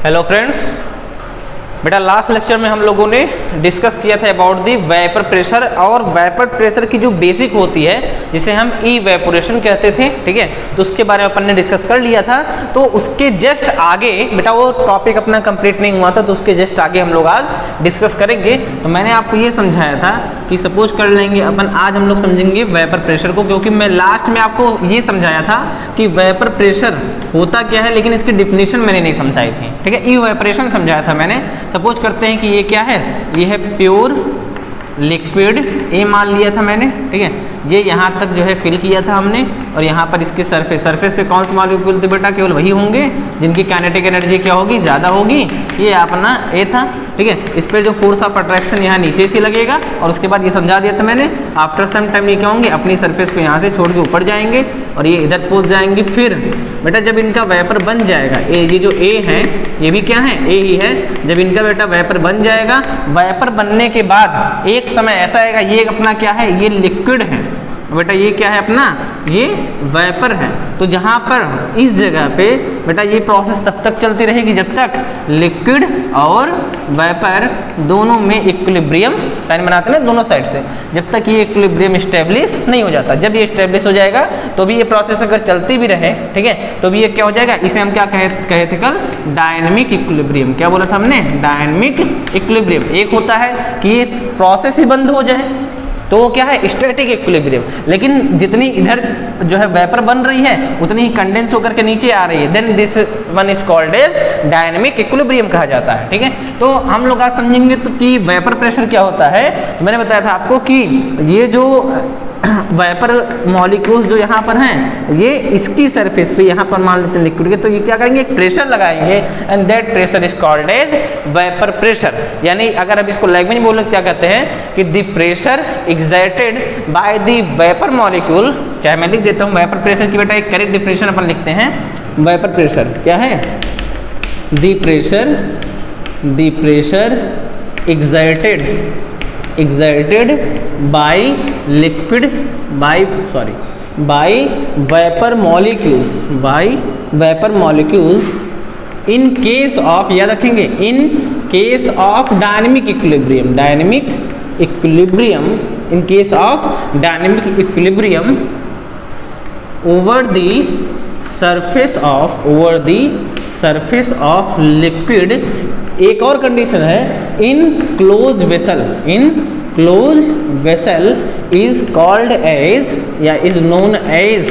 Hello friends, बेटा last lecture में हम लोगों ने डिस्कस किया था अबाउट दी वेपर प्रेशर और वेपर प्रेशर की जो बेसिक होती है जिसे हम इवेपोरेशन कहते थे, ठीक है। तो उसके बारे में अपन ने डिस्कस कर लिया था। तो उसके जस्ट आगे बेटा वो टॉपिक अपना कंप्लीट नहीं हुआ था, तो उसके जस्ट आगे हम लोग आज डिस्कस करेंगे। तो मैंने आपको ये समझाया था कि सपोज कर लेंगे अपन, आज हम लोग समझेंगे वेपर प्रेशर को, क्योंकि मैं लास्ट में आपको ये समझाया था कि वेपर प्रेशर होता क्या है, लेकिन इसकी डिफिनीशन मैंने नहीं समझाई थी, ठीक है। इवेपोरेशन समझाया था मैंने। सपोज करते हैं कि ये क्या है, ये है प्योर लिक्विड, ए मान लिया था मैंने, ठीक है। ये यहाँ तक जो है फिल किया था हमने, और यहाँ पर इसके सरफेस पे कौन से मॉलिक्यूल थे बेटा, केवल वही होंगे जिनकी काइनेटिक एनर्जी क्या होगी, ज़्यादा होगी। ये अपना ए था, ठीक है। इस पर जो फोर्स ऑफ अट्रैक्शन यहाँ नीचे से लगेगा, और उसके बाद ये समझा दिया था मैंने, आफ्टर सम टाइम ये क्या होंगे, अपनी सरफेस को यहाँ से छोड़ के ऊपर जाएंगे और ये इधर पहुँच जाएंगे। फिर बेटा जब इनका वेपर बन जाएगा, ये जो ए है ये भी क्या है, ए ही है। जब इनका बेटा वेपर बन जाएगा, वेपर बनने के बाद एक समय ऐसा आएगा, ये अपना क्या है, ये लिक्विड है बेटा, ये क्या है अपना, ये वेपर है। तो जहाँ पर इस जगह पे बेटा ये प्रोसेस तब तक चलती रहेगी जब तक लिक्विड और वेपर दोनों में इक्विलिब्रियम साइन बनाते हैं दोनों साइड से, जब तक ये इक्विलिब्रियम स्टेब्लिश नहीं हो जाता। जब ये स्टेब्लिश हो जाएगा तो भी ये प्रोसेस अगर चलती भी रहे, ठीक है, तो भी ये क्या हो जाएगा, इसे हम क्या कहे थे कल, डायनेमिक इक्विलिब्रियम। क्या बोला था हमने, डायनेमिक इक्विलिब्रियम। एक होता है कि ये प्रोसेस ही बंद हो जाए तो वो क्या है, स्टैटिक इक्विलिब्रियम। लेकिन जितनी इधर जो है वेपर बन रही है उतनी ही कंडेंस होकर के नीचे आ रही है, then this one is called as dynamic equilibrium कहा जाता है, ठीक है। तो हम लोग आज समझेंगे तो कि वेपर प्रेशर क्या होता है। तो मैंने बताया था आपको कि ये जो वेपर मॉलिक्यूल्स जो यहाँ पर हैं, ये इसकी सरफेस पे यहाँ पर मान लेते हैं लिक्विड के, तो ये क्या करेंगे, एक प्रेशर लगाएंगे, and that pressure is called as vapour pressure. यानी अगर अब इसको लैंग्वेज में बोले क्या कहते हैं कि the pressure exerted by the vapour molecule. चाहे मैं लिख देता हूँ वेपर प्रेशर की बेटा एक करेक्ट डिफिनेशन अपन लिखते हैं। वेपर प्रेशर क्या है, the pressure exerted by vapor molecules in case of, याद रखेंगे, in case of dynamic equilibrium, in case of dynamic equilibrium over the surface of liquid। एक और कंडीशन है, in close vessel is called as या is known as,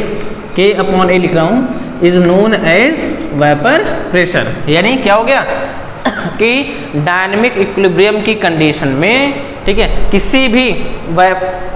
के upon A लिख रहा हूं, is known as vapour pressure. यानी क्या हो गया कि डायनेमिक इक्विलिब्रियम की कंडीशन में, ठीक है,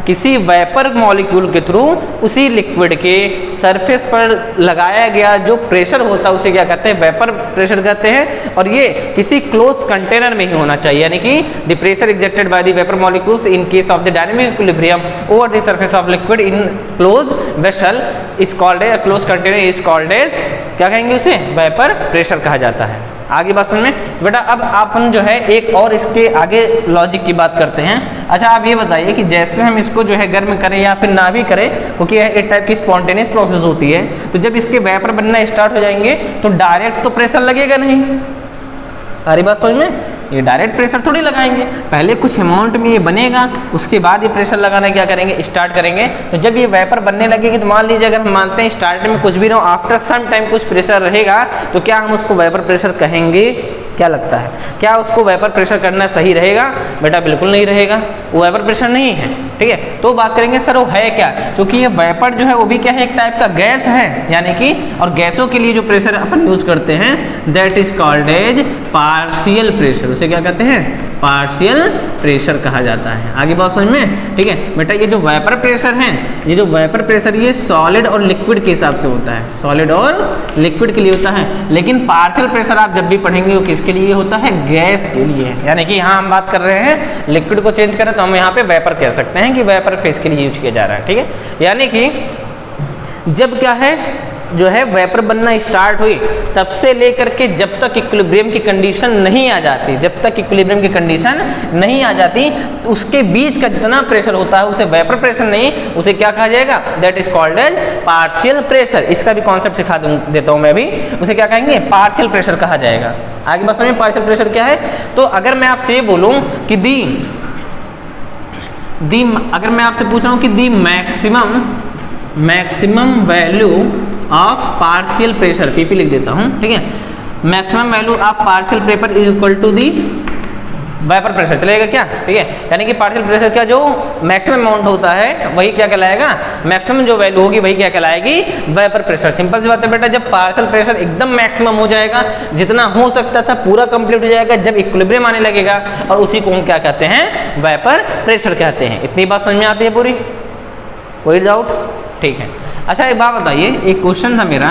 किसी वेपर मॉलिक्यूल के थ्रू उसी लिक्विड के सरफेस पर लगाया गया जो प्रेशर होता है उसे क्या कहते हैं, वेपर प्रेशर कहते हैं। और ये किसी क्लोज कंटेनर में ही होना चाहिए, यानी कि the pressure exerted by the vapour molecules in case of the dynamic equilibrium over the surface of liquid in close vessel is called as, close container is called as, क्या कहेंगे उसे, vapour pressure कहा जाता है। आगे बात समझ में बेटा। अब अपन जो है एक और इसके आगे लॉजिक की बात करते हैं। अच्छा आप ये बताइए कि जैसे हम इसको जो है गर्म करें या फिर ना भी करें, क्योंकि एक टाइप की स्पॉन्टेनियस प्रोसेस होती है, तो जब इसके वेपर बनना स्टार्ट हो जाएंगे तो डायरेक्ट तो प्रेशर लगेगा नहीं। सारी बात समझ में, ये डायरेक्ट प्रेशर थोड़ी लगाएंगे, पहले कुछ अमाउंट में ये बनेगा, उसके बाद ये प्रेशर लगाना क्या करेंगे, स्टार्ट करेंगे। तो जब ये वेपर बनने लगेगी तो मान लीजिए अगर हम मानते हैं स्टार्ट में कुछ भी ना हो, आफ्टर सम टाइम कुछ प्रेशर रहेगा, तो क्या हम उसको वेपर प्रेशर कहेंगे? क्या लगता है, क्या उसको वेपर प्रेशर करना सही रहेगा? बेटा बिल्कुल नहीं रहेगा, वो वेपर प्रेशर नहीं है, ठीक है। तो बात करेंगे सर वो है क्या, क्योंकि ये वेपर जो है वो भी क्या है, एक टाइप का गैस है, यानी कि, और गैसों के लिए जो प्रेशर अपन यूज करते हैं that is called as partial pressure. उसे क्या कहते हैं, पार्शियल प्रेशर कहा जाता है। आगे बात समझ में, ठीक है बेटा। ये जो वेपर प्रेशर है, ये जो वेपर प्रेशर ये सॉलिड और लिक्विड के हिसाब से होता है, सॉलिड और लिक्विड के लिए होता है। लेकिन पार्शियल प्रेशर आप जब भी पढ़ेंगे वो किसके लिए होता है, गैस के लिए। यानी कि यहाँ हम बात कर रहे हैं लिक्विड को चेंज करें तो हम यहाँ पे वेपर कह सकते हैं कि वेपर फेज के लिए यूज किया जा रहा है, ठीक है। यानी कि जब क्या है जो है वेपर बनना स्टार्ट हुई तब से लेकर के जब तक इक्विलिब्रियम की कंडीशन नहीं आ जाती, जब तक इक्विलिब्रियम की कंडीशन नहीं आ जाती, उसके बीच का जितना प्रेशर होता है उसे वेपर प्रेशर नहीं, उसे क्या कहा जाएगा, that is called as partial pressure. इसका भी कॉन्सेप्ट सिखा देता हूं मैं अभी, उसे क्या कहेंगे, पार्शियल प्रेशर कहा जाएगा। आगे बस में पार्शियल प्रेशर क्या है, तो अगर मैं आपसे ये बोलूं कि अगर मैं आपसे पूछ रहा हूं कि the maximum value of partial pressure, PP लिख देता हूं, ठीक है, maximum value of partial pressure is equal to the vapour pressure, चलेगा क्या, ठीक है, यानी कि पार्शियल प्रेशर क्या जो मैक्सिमम अमाउंट होता है वही क्या कहलाएगा, मैक्सिमम जो वैल्यू होगी वही क्या कहलाएगी, वेपर प्रेशर। सिंपल सी बात है बेटा, जब पार्शियल प्रेशर एकदम मैक्सिमम हो जाएगा, जितना हो सकता था पूरा कंप्लीट हो जाएगा, जब इक्विलिब्रियम आने लगेगा, और उसी को हम क्या कहते हैं, वेपर प्रेशर कहते हैं। इतनी बात समझ में आती है पूरी, कोई डाउट, ठीक है। अच्छा एक बात बताइए, एक क्वेश्चन था मेरा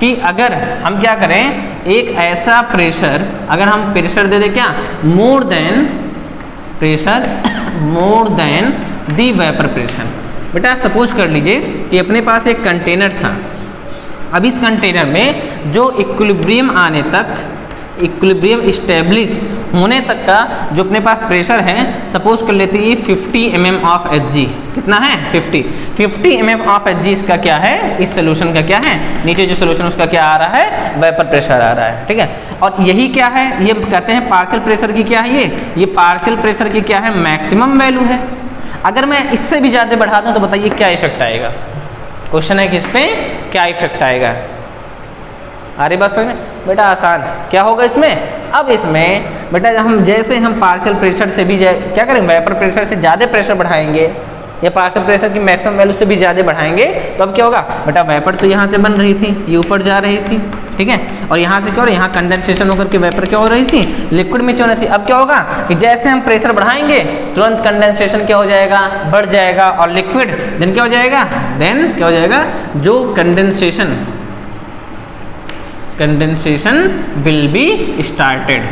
कि अगर हम क्या करें, एक ऐसा प्रेशर, अगर हम प्रेशर दे दें क्या, मोर देन दी वेपर प्रेशर। बेटा सपोज कर लीजिए कि अपने पास एक कंटेनर था, अब इस कंटेनर में जो इक्विलिब्रियम आने तक, इक्विलिब्रियम इस्टेब्लिश होने तक का जो अपने पास प्रेशर है, सपोज कर लेते हैं 50 mm ऑफ Hg, कितना है 50 mm ऑफ Hg, इसका क्या है, इस सोल्यूशन का क्या है, नीचे जो सोल्यूशन उसका क्या आ रहा है, वेपर प्रेशर आ रहा है, ठीक है। और यही क्या है, ये कहते हैं पार्शियल प्रेशर की क्या है, ये पार्शियल प्रेशर की क्या है, मैक्सिमम वैल्यू है। अगर मैं इससे भी ज़्यादा बढ़ा दूँ तो बताइए क्या इफेक्ट आएगा, क्वेश्चन है कि इस पर क्या इफेक्ट आएगा। अरे बस में बेटा आसान, क्या होगा इसमें, अब इसमें बेटा हम पार्शियल प्रेशर से भी क्या करेंगे, वेपर प्रेशर से ज़्यादा प्रेशर बढ़ाएंगे या पार्शियल प्रेशर की मैक्सिमम वैल्यू से भी ज़्यादा बढ़ाएंगे, तो अब क्या होगा बेटा, वेपर तो यहाँ से बन रही थी, ये ऊपर जा रही थी, ठीक है, और यहाँ से क्या हो रहा है, यहाँ कंडेंसेशन होकर के वेपर क्या हो रही थी, लिक्विड में चल रही थी। अब क्या होगा कि जैसे हम प्रेशर बढ़ाएंगे तुरंत कंडेंसेशन क्या हो जाएगा, बढ़ जाएगा, और लिक्विड देन क्या हो जाएगा, जो कंडेंसेशन विल बी स्टार्टेड,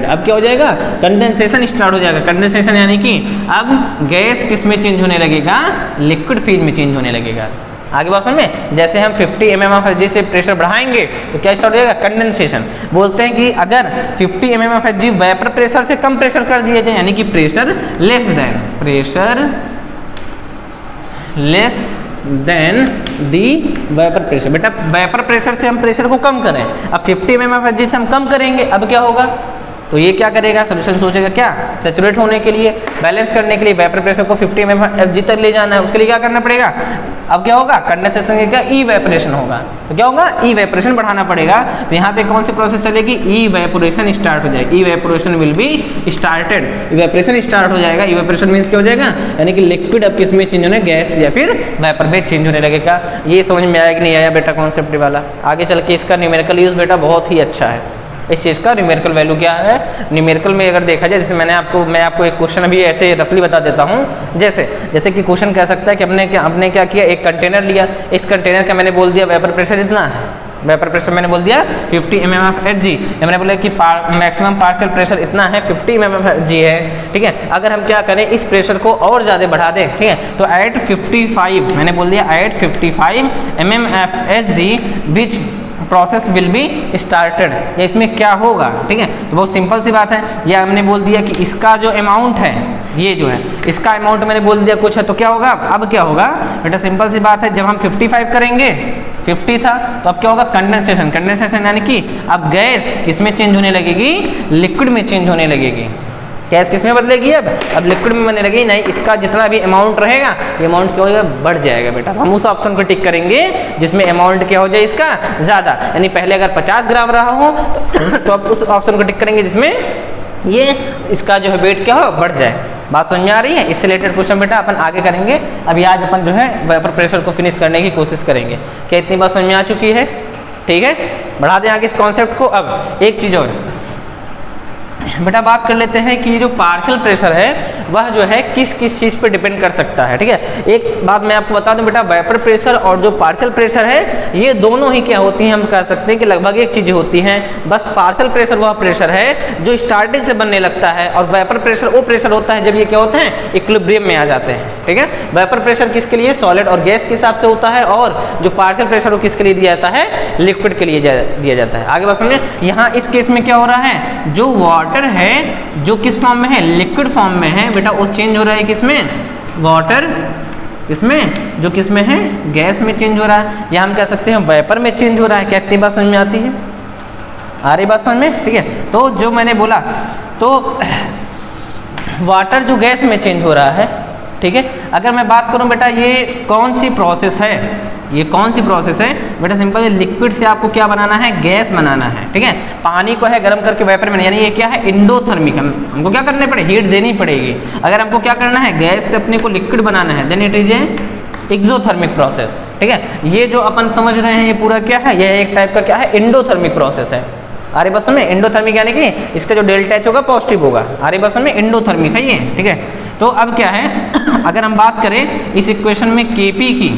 अब क्या हो जाएगा, कंडेंसेशन स्टार्ट हो जाएगा। कंडेंसेशन यानी कि अब गैस किस में चेंज होने लगेगा, लिक्विड फेज में चेंज होने लगेगा। आगे बात समझ में, जैसे हम 50 mm ऑफ Hg से प्रेशर बढ़ाएंगे तो क्या स्टार्ट हो जाएगा, कंडेंसेशन। बोलते हैं कि अगर 50 mm of Hg vapour pressure से कम प्रेशर कर दिया जाए, यानी कि प्रेशर लेस देन दी वेपर प्रेशर, बेटा वेपर प्रेशर से हम प्रेशर को कम करें, अब 50 mm ऑफ Hg से हम कम करेंगे, अब क्या होगा, तो ये क्या करेगा, सोल्यूशन सोचेगा क्या, सैचुरेट होने के लिए, बैलेंस करने के लिए वेपर प्रेशर को 50 mm ऑफ Hg तक ले जाना है, उसके लिए क्या करना पड़ेगा, अब क्या होगा, कंडेंसेशन के क्या, इवेपोरेशन होगा, तो क्या होगा, इवेपोरेशन बढ़ाना पड़ेगा। तो यहाँ पे कौन सी प्रोसेस चलेगी, इवेपोरेशन स्टार्ट हो जाएगी, evaporation will be started, evaporation start हो जाएगा। इवेपोरेशन मीन्स क्या हो जाएगा, यानी कि लिक्विड अब किस में चेंज होने, गैस या फिर वेपर में चेंज होने लगेगा। ये समझ में आया कि नहीं आया बेटा कॉन्सेप्ट वाला। आगे चल के इसका न्यूमेरिकल यूज बेटा बहुत ही अच्छा है। इस चीज़ का न्यूमेरिकल वैल्यू क्या है, न्यूमेरिकल में अगर देखा जाए, जैसे मैं आपको एक क्वेश्चन अभी ऐसे रफली बता देता हूँ। जैसे कि क्वेश्चन कह सकता है कि हमने क्या किया, एक कंटेनर लिया, इस कंटेनर का मैंने बोल दिया वेपर प्रेशर इतना है, वेपर प्रेशर मैंने बोल दिया 50 mm ऑफ Hg, मैंने बोला कि मैक्सिमम पार्शियल प्रेशर इतना है 50 mm ऑफ Hg है, ठीक है। अगर हम क्या करें, इस प्रेशर को और ज़्यादा बढ़ा दें, ठीक है, तो एट 55 मैंने बोल दिया at 55 mm of Hg which process will be started, या इसमें क्या होगा, ठीक है। तो बहुत सिंपल सी बात है, या हमने बोल दिया कि इसका जो अमाउंट है, ये जो है इसका अमाउंट मैंने बोल दिया कुछ है, तो क्या होगा, अब क्या होगा बेटा, सिंपल सी बात है, जब हम 55 करेंगे, 50 था, तो अब क्या होगा, कंडेंसेशन यानी कि अब गैस किसमें चेंज होने लगेगी, लिक्विड में चेंज होने लगेगी। गैस किस में बदलेगी, अब लिक्विड में बनने लगी, नहीं इसका जितना भी अमाउंट रहेगा, ये अमाउंट क्या होगा, बढ़ जाएगा बेटा। तो हम उस ऑप्शन को टिक करेंगे जिसमें अमाउंट क्या हो जाए इसका ज़्यादा, यानी पहले अगर 50 ग्राम रहा हो तो अब उस ऑप्शन को टिक करेंगे जिसमें ये इसका जो है वेट क्या हो, बढ़ जाए। बात समझ में आ रही है। इससे रिलेटेड क्वेश्चन बेटा अपन आगे करेंगे। अभी आज अपन जो है वेपर प्रेशर को फिनिश करने की कोशिश करेंगे। क्या इतनी बात समझ में आ चुकी है? ठीक है, बढ़ा दें आगे इस कॉन्सेप्ट को। अब एक चीज़ और बेटा बात कर लेते हैं कि जो पार्शियल प्रेशर है वह जो है किस किस चीज़ पर डिपेंड कर सकता है। ठीक है, एक बात मैं आपको बता दूं बेटा, वेपर प्रेशर और जो पार्शियल प्रेशर है ये दोनों ही क्या होती हैं, हम कह सकते हैं कि लगभग एक चीज़ होती हैं। बस पार्शियल प्रेशर वह प्रेशर है जो स्टार्टिंग से बनने लगता है और वेपर प्रेशर वो प्रेशर होता है जब ये क्या होते हैं, इक्विलिब्रियम में आ जाते हैं। ठीक है, वेपर प्रेशर किसके लिए, सॉलिड और गैस के हिसाब से होता है, और जो पार्शियल प्रेशर वो किसके लिए दिया जाता है, लिक्विड के लिए दिया जाता है। आगे बात समझे, यहाँ इस केस में क्या हो रहा है, जो वाटर है जो किस फॉर्म में है, लिक्विड फॉर्म में है बेटा, वो चेंज हो रहा है किसमें, वाटर, इसमें जो किस में है, गैस में चेंज हो रहा है, या हम कह सकते हैं वेपर में चेंज हो रहा है। क्या इतनी बात समझ में आती है, आ रही बात समझ में? ठीक है, तो जो मैंने बोला तो वाटर जो गैस में चेंज हो रहा है। ठीक है, अगर मैं बात करूं बेटा ये कौन सी प्रोसेस है, ये कौन सी प्रोसेस है बेटा, सिंपल लिक्विड से आपको क्या बनाना है, गैस बनाना है। ठीक है, पानी को है गर्म करके वेपर में, यानी ये क्या है, इंडोथर्मिक, हमको क्या करने पड़े, हीट देनी पड़ेगी। अगर हमको क्या करना है, गैस से अपने को लिक्विड बनाना है, then it is a exothermic process. ठीक है, ये जो अपन समझ रहे हैं ये पूरा क्या है, यह एक टाइप का क्या है, इंडोथर्मिक प्रोसेस है। अरे बस में इंडोथर्मिक यानी कि इसका जो डेल्टा एच होगा पॉजिटिव होगा। अरे बस में इंडोथर्मिक है ये। ठीक है, तो अब क्या है, अगर हम बात करें इस इक्वेशन में Kp की,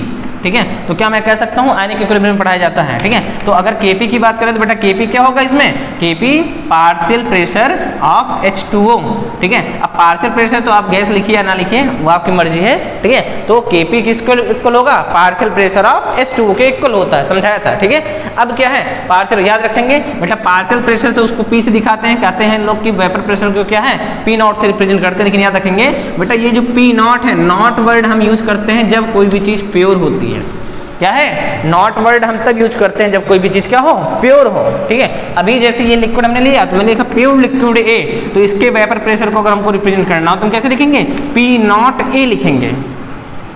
ठीक है, तो क्या मैं कह सकता हूँ आयनिक इक्विलिब्रियम पढ़ाया जाता है। ठीक है, तो अगर Kp की बात करें तो बेटा Kp क्या होगा इसमें, Kp partial pressure of H2O। ठीक है, अब पार्शियल प्रेशर तो आप गैस लिखिए या ना लिखिए वो आपकी मर्जी है। ठीक है, तो Kp किसको इक्वल होगा, पार्शियल प्रेशर ऑफ H2O के इक्वल होता है, समझाया था। ठीक है, अब क्या है, पार्शियल याद रखेंगे बेटा, पार्शियल प्रेशर तो उसको P से दिखाते हैं, कहते हैं लोग कि वेपर प्रेशर को क्या है, P0 से रिप्रेजेंट करते हैं। लेकिन याद रखेंगे बेटा ये जो P0 है, नॉट वर्ड हम यूज करते हैं जब कोई भी चीज प्योर होती है। क्या है, नॉट वर्ड हम तब यूज करते हैं जब कोई भी चीज क्या हो, प्योर हो। ठीक है, अभी जैसे ये लिक्विड हमने लिया तो मैंने लिखा प्योर लिक्विड ए, तो इसके वेपर प्रेशर को अगर हमको रिप्रेजेंट करना हो तो हम कैसे लिखेंगे, P0A लिखेंगे।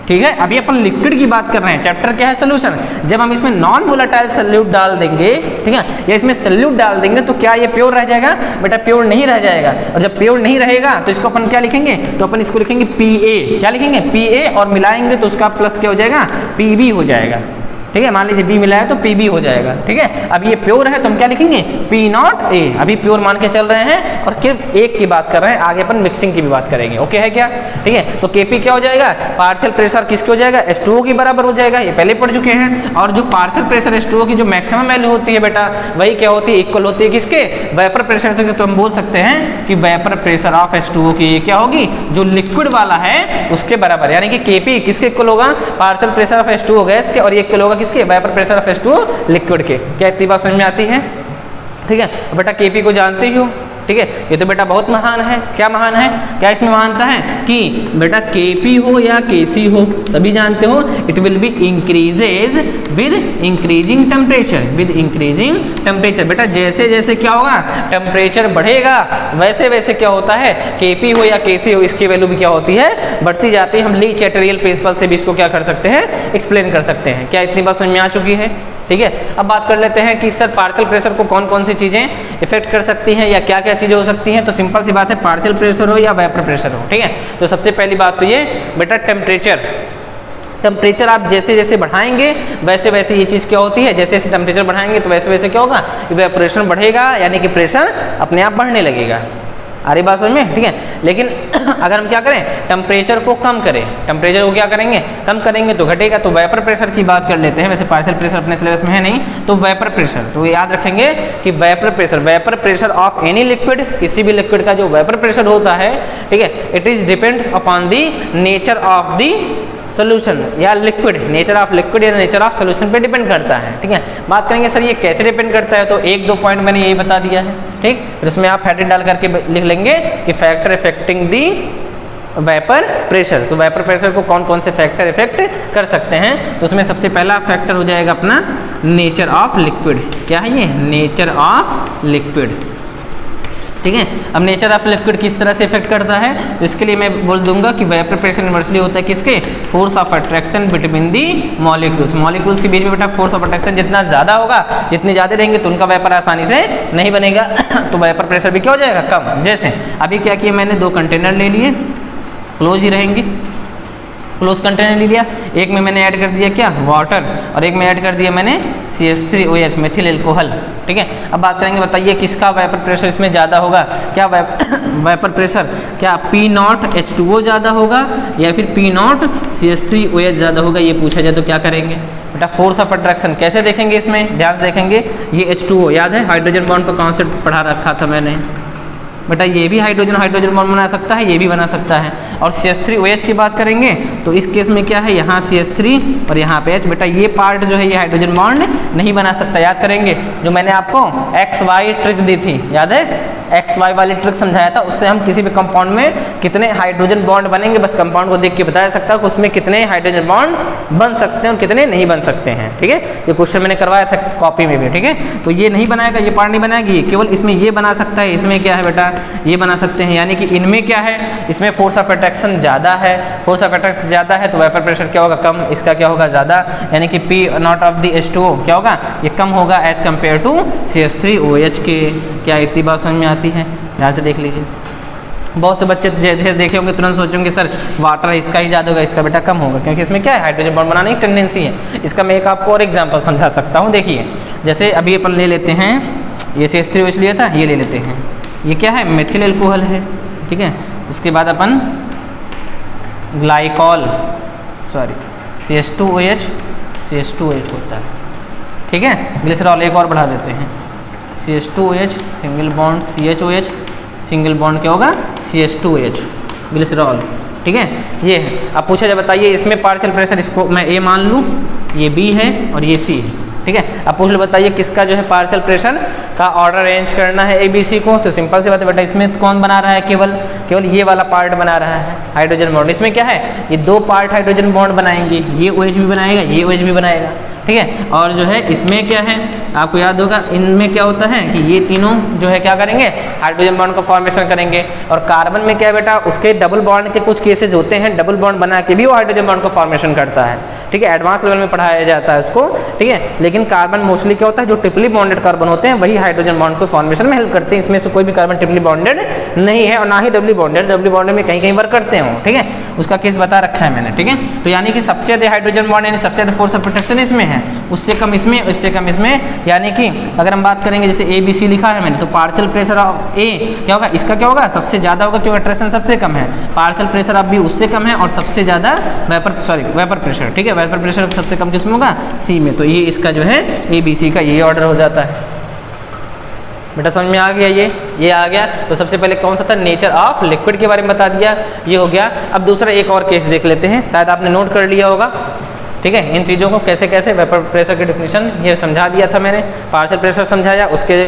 ठीक है, अभी अपन लिक्विड की बात कर रहे हैं, चैप्टर क्या है, सोल्यूशन। जब हम इसमें नॉन वोलेटाइल सॉल्यूट डाल देंगे, ठीक है, या इसमें सॉल्यूट डाल देंगे तो क्या ये प्योर रह जाएगा बेटा, प्योर नहीं रह जाएगा। और जब प्योर नहीं रहेगा तो इसको अपन क्या लिखेंगे, तो अपन इसको लिखेंगे Pa। क्या लिखेंगे, Pa, और मिलाएंगे तो उसका प्लस क्या हो जाएगा, Pb हो जाएगा। ठीक है, मान लीजिए बी मिलाया तो Pb हो जाएगा। ठीक है, अब ये प्योर है तो हम क्या लिखेंगे, P0A। अभी प्योर मान के चल रहे हैं और सिर्फ एक की बात कर रहे हैं, आगे अपन मिक्सिंग की भी बात करेंगे। ओके है क्या? ठीक है, तो Kp क्या हो जाएगा, पार्शियल प्रेशर किसके हो जाएगा, H2O के बराबर हो जाएगा, ये पहले पढ़ चुके हैं। और जो पार्शियल प्रेशर H2O की जो मैक्सिमम वैल्यू होती है बेटा, वही क्या होती है, इक्वल होती है किसके, वेपर प्रेशर से। तो हम बोल सकते हैं कि वेपर प्रेशर ऑफ H2O की क्या होगी, जो लिक्विड वाला है उसके बराबर, यानी कि Kp किसके इक्वल होगा, partial pressure of H2O gas के, और ये इक्वल होगा किसके, vapour pressure of H2O liquid के। क्या इतनी बात समझ में आती है? ठीक है, बेटा Kp को जानते ही हो। ठीक है, ये तो बेटा बहुत महान है। क्या महान है, क्या इसमें महानता है कि बेटा Kp हो या Kc हो, सभी जानते हो it will be increases with increasing temperature, with increasing temperature. बेटा जैसे जैसे क्या होगा, टेम्परेचर बढ़ेगा वैसे वैसे क्या होता है, Kp हो या Kc हो, इसकी वैल्यू भी क्या होती है, बढ़ती जाती है। हम ली चैटरियल प्रिंसिपल से भी इसको क्या कर सकते हैं, एक्सप्लेन कर सकते हैं। क्या इतनी बात समझ में आ चुकी है? ठीक है, अब बात कर लेते हैं कि सर पार्शियल प्रेशर को कौन कौन सी चीज़ें इफेक्ट कर सकती हैं या क्या क्या चीज़ें हो सकती हैं। तो सिंपल सी बात है, पार्शियल प्रेशर हो या वेपर प्रेशर हो। ठीक है, तो सबसे पहली बात तो ये बेटा टेम्परेचर, टेम्परेचर आप जैसे जैसे बढ़ाएंगे वैसे वैसे ये चीज़ क्या होती है, जैसे जैसे टेम्परेचर बढ़ाएंगे तो वैसे वैसे क्या होगा, इवेपोरेशन बढ़ेगा, यानी कि प्रेशर अपने आप बढ़ने लगेगा। आ रही बात समझ में? ठीक है, लेकिन अगर हम क्या करें, टेम्परेचर को कम करें, टेम्परेचर को क्या करेंगे, कम करेंगे तो घटेगा। तो वेपर प्रेशर की बात कर लेते हैं, वैसे पार्शियल प्रेशर अपने सिलेबस में है नहीं, तो वेपर प्रेशर तो याद रखेंगे कि vapour pressure of any liquid, किसी भी लिक्विड का जो वेपर प्रेशर होता है, ठीक है, it is depends upon the nature of the solution या लिक्विड, नेचर ऑफ लिक्विड या नेचर ऑफ सोल्यूशन पे डिपेंड करता है। ठीक है, बात करेंगे सर ये कैसे डिपेंड करता है, तो एक दो पॉइंट मैंने यही बता दिया है। ठीक, फिर उसमें आप हेडिंग डाल करके लिख लेंगे कि factor effecting the vapour pressure. तो वेपर प्रेशर को कौन कौन से फैक्टर इफेक्ट कर सकते हैं, तो उसमें सबसे पहला फैक्टर हो जाएगा अपना नेचर ऑफ लिक्विड। क्या है ये, नेचर ऑफ लिक्विड। ठीक है, अब नेचर ऑफ लिक्विड किस तरह से इफेक्ट करता है, तो इसके लिए मैं बोल दूंगा कि वेपर प्रेशर इन्वर्सली होता है किसके, force of attraction between the molecules. Molecules के बीच में बेटा फोर्स ऑफ अट्रैक्शन जितना ज़्यादा होगा, जितने ज़्यादा रहेंगे तो उनका वेपर आसानी से नहीं बनेगा, तो वेपर प्रेशर भी क्या हो जाएगा, कम। जैसे अभी क्या किया मैंने, दो कंटेनर ले लिए, क्लोज ही रहेंगे, क्लोज कंटेनर ले लिया, एक में मैंने ऐड कर दिया क्या वाटर, और एक में ऐड कर दिया मैंने CH3OH मेथिल एल्कोहल। ठीक है, अब बात करेंगे, बताइए किसका वेपर प्रेशर इसमें ज़्यादा होगा, क्या वेपर प्रेशर क्या P0H2O ज़्यादा होगा या फिर P0 CH3OH ज़्यादा होगा, ये पूछा जाए तो क्या करेंगे बेटा, फोर्स ऑफ अट्रैक्शन कैसे देखेंगे, इसमें ध्यान से देखेंगे। ये H2O याद है हाइड्रोजन बॉन्ड पर कॉन्सेप्ट पढ़ा रखा था मैंने बेटा, ये भी हाइड्रोजन बॉन्ड बना सकता है, ये भी बना सकता है। और CH3OH की बात करेंगे तो इस केस में क्या है, यहाँ CH3 और यहाँ पे H, बेटा ये पार्ट जो है ये हाइड्रोजन बॉन्ड नहीं बना सकता। याद करेंगे जो मैंने आपको XY ट्रिक दी थी, याद है XY वाली ट्रिक समझाया था, उससे हम किसी भी कंपाउंड में कितने हाइड्रोजन बॉन्ड बनेंगे बस कंपाउंड को देख के बता सकता है कि उसमें कितने हाइड्रोजन बॉन्ड्स बन सकते हैं और कितने नहीं बन सकते हैं। ठीक है, ये क्वेश्चन मैंने करवाया था कॉपी में भी। ठीक है, तो ये नहीं बनाएगा, ये पार्ट नहीं बनाएगी, केवल इसमें ये बना सकता है। इसमें क्या है बेटा, ये बना सकते हैं, यानी कि इनमें क्या है, इसमें फोर्स ऑफ अट्रैक्शन ज़्यादा है, फोर्स ऑफ अट्रैक्शन ज़्यादा है तो वेपर प्रेशर क्या होगा कम, इसका क्या होगा ज़्यादा, यानी कि P0 ऑफ दी H2O क्या होगा, ये कम होगा एज कम्पेयर टू CH3OH के। क्या इतनी बात समझ में आती है, ध्यान से देख लीजिए। बहुत से बच्चे जैसे देखे होंगे तुरंत सोचेंगे सर वाटर इसका ही ज़्यादा होगा, इसका बेटा कम होगा, क्योंकि इसमें क्या है हाइड्रोजन बॉन्ड बनाने की टेंडेंसी है। इसका मैं एक आपको और एग्जांपल समझा सकता हूँ। देखिए जैसे अभी अपन ले लेते हैं, ये CH3OH लिया था, ये ले लेते हैं, ये क्या है मेथिल एल्कोहल है। ठीक है, उसके बाद अपन ग्लाइकॉल CH2OH होता है। ठीक है, ग्लिसरॉल एक और बढ़ा देते हैं, CH2OH single bond CHOH single bond क्या होगा CH2OH ग्लिसरॉल। ठीक है, ये है। अब पूछा जाए बताइए इसमें पार्शियल प्रेशर, इसको मैं A मान लूँ, ये B है और ये C है। ठीक है, अब पूछ लो बताइए किसका जो है पार्शियल प्रेशर का ऑर्डर अरेंज करना है ABC को, तो सिंपल सी बात है बेटा, इसमें कौन बना रहा है, केवल ये वाला पार्ट बना रहा है हाइड्रोजन बॉन्ड। इसमें क्या है, ये दो पार्ट हाइड्रोजन बॉन्ड बनाएंगे, ये OH भी बनाएगा, ये OH भी बनाएगा। ठीक है, और जो है इसमें क्या है, आपको याद होगा इनमें क्या होता है कि ये तीनों जो है क्या करेंगे हाइड्रोजन बॉन्ड का फॉर्मेशन करेंगे। और कार्बन में क्या है बेटा, उसके डबल बॉन्ड के कुछ केसेस होते हैं, डबल बॉन्ड बना के भी वो हाइड्रोजन बॉन्ड का फॉर्मेशन करता है। ठीक है, एडवांस लेवल में पढ़ाया जाता है उसको। ठीक है, लेकिन कार्बन मोस्टली क्या होता है, जो ट्रिपली बॉन्डेड कार्बन होते हैं वही हाइड्रोजन बॉन्ड को फॉर्मेशन में हेल्प करते हैं। इसमें से कोई भी कार्बन ट्रिपली बॉन्डेड नहीं है और ना ही डबली बॉन्डेड में कहीं वर्क करते हो। ठीक है, उसका केस बता रखा है मैंने। ठीक है, तो यानी कि सबसे ज्यादा हाइड्रोजन बॉन्ड यानी सबसे ज्यादा फोर्स ऑफ प्रोटेक्शन इसमें है, उससे कम इसमें, उससे कम इसमें। यानी कि अगर हम बात करेंगे जैसे ABC लिखा है मैंने, तो पार्शियल प्रेशर ऑफ A क्या होगा, इसका क्या होगा सबसे ज्यादा होगा क्योंकि अट्रैक्शन सबसे कम है। पार्शियल प्रेशर ऑफ B उससे कम है और सबसे ज्यादा वेपर प्रेशर। ठीक है, वेपर प्रेशर सबसे कम किसमें होगा, C में। तो ये इसका जो है ABC का ये ऑर्डर हो जाता है। बेटा समझ में आ गया, ये आ गया। तो सबसे पहले कौन सा था, नेचर ऑफ लिक्विड के बारे में बता दिया, ये हो गया। अब दूसरा एक और केस देख लेते हैं, शायद आपने नोट कर लिया होगा। ठीक है, इन चीज़ों को कैसे कैसे वेपर प्रेशर की डेफिनेशन ये समझा दिया था मैंने, पार्शियल प्रेशर समझाया, उसके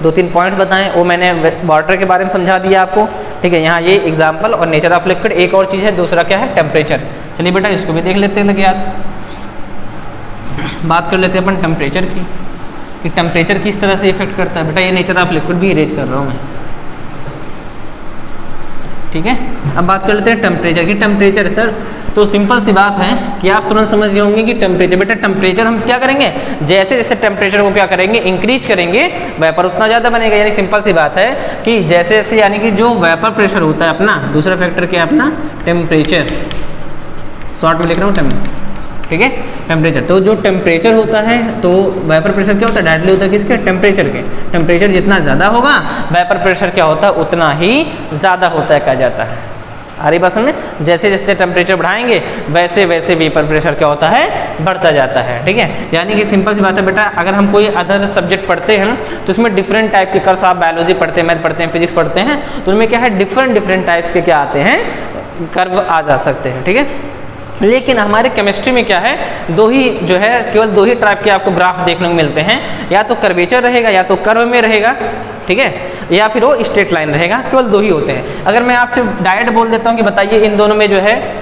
2-3 पॉइंट बताएं, वो मैंने वाटर के बारे में समझा दिया आपको। ठीक है, यहाँ ये एग्जाम्पल और नेचर ऑफ लिक्विड। एक और चीज़ है, दूसरा क्या है, टेम्परेचर। चलिए बेटा इसको भी देख लेते हैं, लगे याद। बात कर लेते हैं अपन टेम्परेचर की, कि टेम्परेचर किस तरह से इफेक्ट करता है। बेटा ये नेचर ऑफ लिक्विड भी इरेज कर रहा हूँ मैं। ठीक है, अब बात कर लेते हैं टेम्परेचर की। टेम्परेचर सर तो सिंपल सी बात है कि आप तुरंत समझ गए होंगे कि टेम्परेचर, बेटा टेम्परेचर हम क्या करेंगे, जैसे जैसे टेम्परेचर को क्या करेंगे इंक्रीज करेंगे, वेपर उतना ज़्यादा बनेगा। यानी सिंपल सी बात है कि जैसे जैसे, यानी कि जो वेपर प्रेशर होता है अपना, दूसरा फैक्टर क्या है अपना टेम्परेचर, शॉर्ट में लिख रहा हूँ ठीक है, टेम्परेचर। तो जो टेम्परेचर होता है तो वेपर प्रेशर क्या होता है, डायरेक्टली होता है किसके, टेम्परेचर के। टेम्परेचर जितना ज़्यादा होगा वेपर प्रेशर क्या होता है उतना ही ज़्यादा होता है, कहा जाता है। आ रही बात समझ में, जैसे जैसे टेम्परेचर बढ़ाएंगे वैसे वैसे वेपर प्रेशर क्या होता है, बढ़ता जाता है। ठीक है, यानी कि सिंपल सी बात है बेटा, अगर हम कोई अदर सब्जेक्ट पढ़ते हैं तो उसमें डिफरेंट टाइप के कर्व्स, आप बायोलॉजी पढ़ते हैं, मैथ पढ़ते हैं, फिजिक्स पढ़ते हैं, तो उनमें क्या है डिफरेंट टाइप्स के क्या आते हैं, कर्व आ जा सकते हैं। ठीक है, लेकिन हमारे केमिस्ट्री में क्या है, केवल दो ही टाइप के आपको ग्राफ देखने को मिलते हैं, या तो कर्वेचर रहेगा या तो कर्व में रहेगा। ठीक है, या फिर वो स्ट्रेट लाइन रहेगा, केवल दो ही होते हैं। अगर मैं आपसे डायरेक्ट बोल देता हूँ कि बताइए इन दोनों में जो है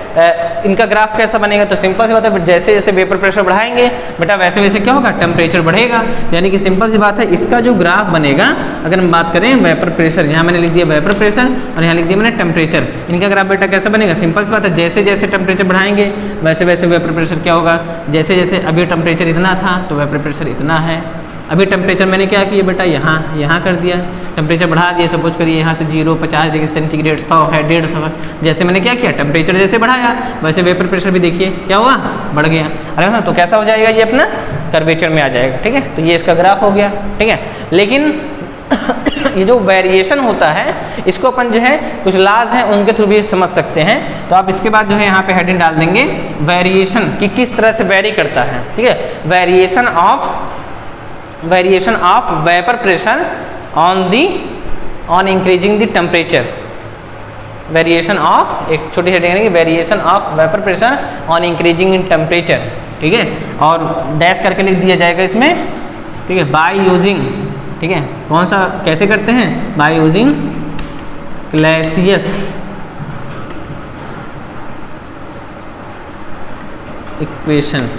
इनका ग्राफ कैसा बनेगा, तो सिंपल सी बात है, जैसे जैसे वेपर प्रेशर बढ़ाएंगे बेटा वैसे वैसे क्या होगा, टेम्परेचर बढ़ेगा। यानी कि सिंपल सी बात है, इसका जो ग्राफ बनेगा, अगर हम बात करें वेपर प्रेशर, यहाँ मैंने लिख दिया वेपर प्रेशर और यहाँ लिख दिया मैंने टेम्परेचर, इनका ग्राफ बेटा कैसा बनेगा, सिंपल सी बात है, जैसे जैसे टेम्परेचर बढ़ाएंगे वैसे वैसे वेपर प्रेशर क्या होगा, जैसे जैसे अभी टेम्परेचर इतना था तो वेपर प्रेशर इतना है, अभी टेम्परेचर मैंने क्या किया बेटा, यहाँ कर दिया, टेम्परेचर बढ़ा दिया, सपोज करिए यहाँ से 0 50 डिग्री सेंटीग्रेड 100 है 150 है, जैसे मैंने क्या किया टेम्परेचर जैसे बढ़ाया वैसे वेपर प्रेशर भी देखिए क्या हुआ, बढ़ गया। अरे ना तो कैसा हो जाएगा ये अपना कर्वेचर में आ जाएगा, ठीक है। तो ये इसका ग्राफ हो गया, ठीक है। लेकिन ये जो वेरिएशन होता है इसको अपन जो है कुछ लॉज हैं उनके थ्रू भी समझ सकते हैं। तो आप इसके बाद जो है यहाँ पे हेडिंग डाल देंगे वेरिएशन कि किस तरह से वेरी करता है, ठीक है। Variation of vapour pressure on increasing the temperature, variation of, एक छोटी heading variation of vapour pressure on increasing in temperature, ठीक है। और डैश करके लिख दिया जाएगा इसमें, ठीक है, बाय यूजिंग, ठीक है। कौन सा कैसे करते हैं, बाय यूजिंग क्लैसियस इक्वेशन,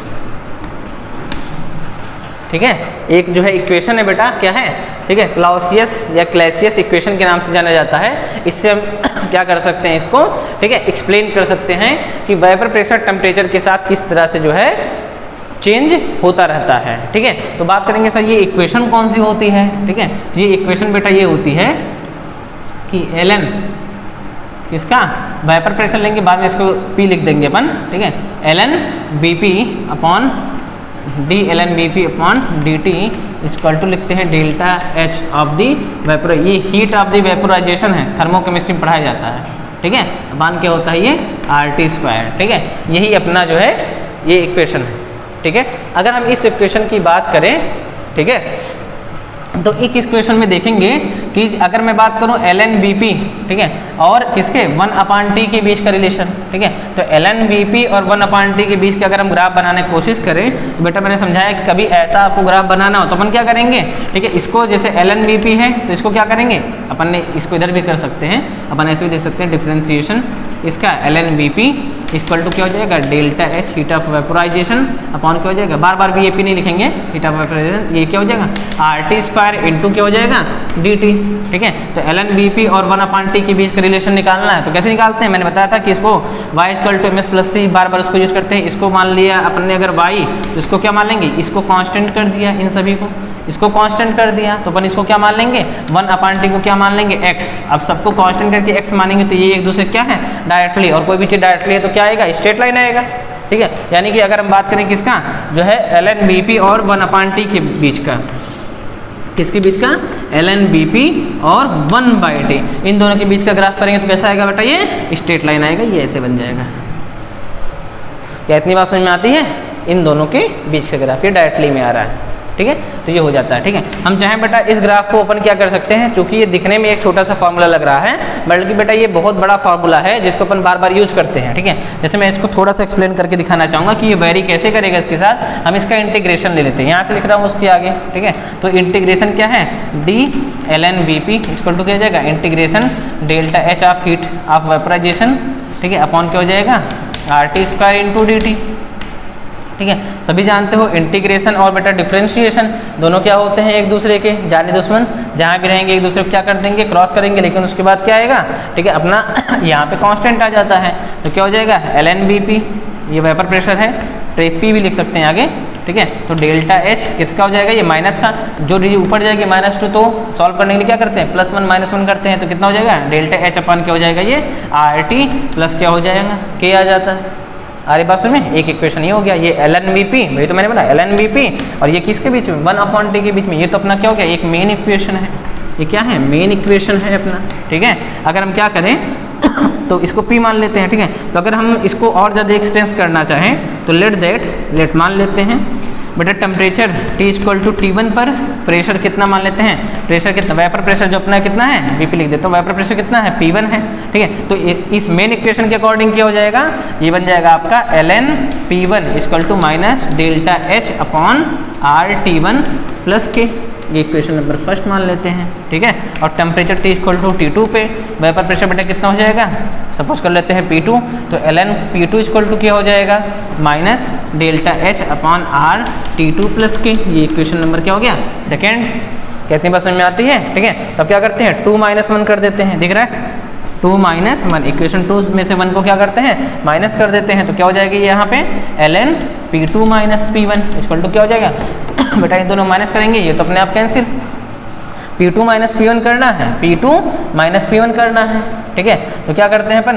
ठीक है। एक जो है इक्वेशन है बेटा क्या है, ठीक है, क्लाउसियस या क्लैसियस इक्वेशन के नाम से जाना जाता है। इससे हम क्या कर सकते हैं इसको, ठीक है, एक्सप्लेन कर सकते हैं कि वेपर प्रेशर टेम्परेचर के साथ किस तरह से जो है चेंज होता रहता है, ठीक है। तो बात करेंगे सर ये इक्वेशन कौन सी होती है, ठीक है। ये इक्वेशन बेटा ये होती है कि ln इसका वेपर प्रेशर लेंगे, बाद में इसको P लिख देंगे अपन, ठीक है, ln Vp upon d ln Vp upon dt equal to लिखते हैं delta H of the vapour, ये हीट ऑफ दी वेपोराइजेशन है, थर्मोकेमिस्ट्री में पढ़ाया जाता है, ठीक है। मान क्या होता है ये RT², ठीक है। यही अपना जो है ये इक्वेशन है, ठीक है। अगर हम इस इक्वेशन की बात करें, ठीक है, तो एक इक्वेशन में देखेंगे कि अगर मैं बात करूं ln Vp, ठीक है, और किसके 1/T के बीच का रिलेशन, ठीक है। तो ln Vp और 1/T के बीच के अगर हम ग्राफ बनाने की कोशिश करें तो बेटा मैंने समझाया कि कभी ऐसा आपको ग्राफ बनाना हो तो अपन क्या करेंगे, ठीक है, इसको जैसे ln Vp है तो इसको क्या करेंगे अपन ने, इसको इधर भी कर सकते हैं, अपन ऐसे भी देख सकते हैं डिफ्रेंसिएशन इसका ln Vp इक्वल टू क्या हो जाएगा delta H heat of vaporisation upon क्या हो जाएगा, बार बार Vp नहीं लिखेंगे, हीट ऑफ वेपोराइजेशन, ये क्या हो जाएगा RT² इंटू क्या हो जाएगा dt, ठीक है। तो ln Vp और 1/T के बीच का रिलेशन निकालना है, तो कैसे निकालते हैं, मैंने बताया था कि इसको y equal to ms plus c, बार बार उसको यूज करते हैं। इसको मान लिया अपन ने अगर y, तो इसको क्या मान लेंगे, इसको कांस्टेंट कर दिया, इन सभी को इसको कांस्टेंट कर दिया, तो अपन इसको क्या मान लेंगे 1/T को क्या मान लेंगे x। अब सबको कांस्टेंट करके x मानेंगे तो ये एक दूसरे क्या है डायरेक्टली, और कोई भी चीज डायरेक्टली है तो क्या आएगा स्ट्रेट लाइन आएगा, ठीक है। यानी कि अगर हम बात करें किसका जो है ln Vp और 1/T के बीच का, किसके बीच का ln Vp और 1/T, इन दोनों के बीच का ग्राफ करेंगे तो कैसा आएगा बेटा, ये स्ट्रेट लाइन आएगा, ये ऐसे बन जाएगा। क्या इतनी बात समझ में आती है, इन दोनों के बीच का ग्राफ ये डायरेक्टली में आ रहा है, ठीक है। तो ये हो जाता है, ठीक है। हम चाहें बेटा इस ग्राफ को अपन क्या कर सकते हैं, क्योंकि ये दिखने में एक छोटा सा फार्मूला लग रहा है, बल्कि बेटा ये बहुत बड़ा फार्मूला है जिसको अपन बार बार यूज करते हैं, ठीक है। जैसे मैं इसको थोड़ा सा एक्सप्लेन करके दिखाना चाहूँगा कि ये वेरी कैसे करेगा इसके साथ। हम इसका इंटीग्रेशन ले लेते हैं, यहाँ से लिख रहा हूँ उसके आगे, ठीक है। तो इंटीग्रेशन क्या है, d ln Vp equal to क्या हो जाएगा integration delta H of heat of vaporisation, ठीक है, अपॉन क्या हो जाएगा RT² इंटू dt, ठीक है। सभी जानते हो इंटीग्रेशन और बेटा डिफरेंशिएशन दोनों क्या होते हैं एक दूसरे के जाने दुश्मन, जहाँ भी रहेंगे एक दूसरे को क्या कर देंगे क्रॉस करेंगे, लेकिन उसके बाद क्या आएगा, ठीक है, अपना यहाँ पे कांस्टेंट आ जाता है, तो क्या हो जाएगा ln Vp, ये वेपर प्रेशर है, P भी लिख सकते हैं आगे, ठीक है। तो डेल्टा H किसका हो जाएगा, ये माइनस का, जो डी ऊपर जाएगी -2, तो सॉल्व करने के लिए क्या करते हैं +1 -1 करते हैं, तो कितना हो जाएगा डेल्टा H अपन क्या हो जाएगा ये RT प्लस क्या हो जाएगा K आ जाता है। अरे बात सुन में एक इक्वेशन ये हो गया, ये ln Vp, वही तो मैंने बोला ln Vp, और ये किसके बीच में 1/T के बीच में, ये तो अपना क्या हो गया एक मेन इक्वेशन है, ये क्या है मेन इक्वेशन है अपना, ठीक है। अगर हम क्या करें तो इसको P मान लेते हैं, ठीक है। तो अगर हम इसको और ज़्यादा एक्सपेंस करना चाहें तो लेट मान लेते हैं बेटा temperature T equal to T1 पर प्रेशर कितना मान लेते हैं, प्रेशर कितना, वेपर प्रेशर जो अपना कितना है Vp लिख देता हूँ, वेपर प्रेशर कितना है P1 है, ठीक है। तो इस मेन इक्वेशन के अकॉर्डिंग क्या हो जाएगा, ये बन जाएगा आपका ln P1 equal to minus delta H upon RT1 plus K, ये इक्वेशन नंबर फर्स्ट मान लेते हैं, ठीक है। और temperature T equal to T2 पे वेपर प्रेशर बेटा कितना हो जाएगा, सपोज कर लेते हैं P2, तो ln P2 इक्वल टू क्या हो जाएगा minus delta H upon RT2 plus K, ये इक्वेशन नंबर क्या हो गया सेकेंड। कितनी बात समझ में आती है, ठीक है। तब क्या करते हैं 2 - 1 कर देते हैं, दिख रहा है 2 - 1, इक्वेशन 2 में से 1 को क्या करते हैं माइनस कर देते हैं, तो क्या हो जाएगा यहाँ पे ln P2 - P1 equal to क्या हो जाएगा बेटा ये दोनों माइनस करेंगे, ये तो अपने आप कैंसिल। P2 माइनस P1 करना है, P2 माइनस P1 करना है, ठीक है। तो क्या करते हैं अपन,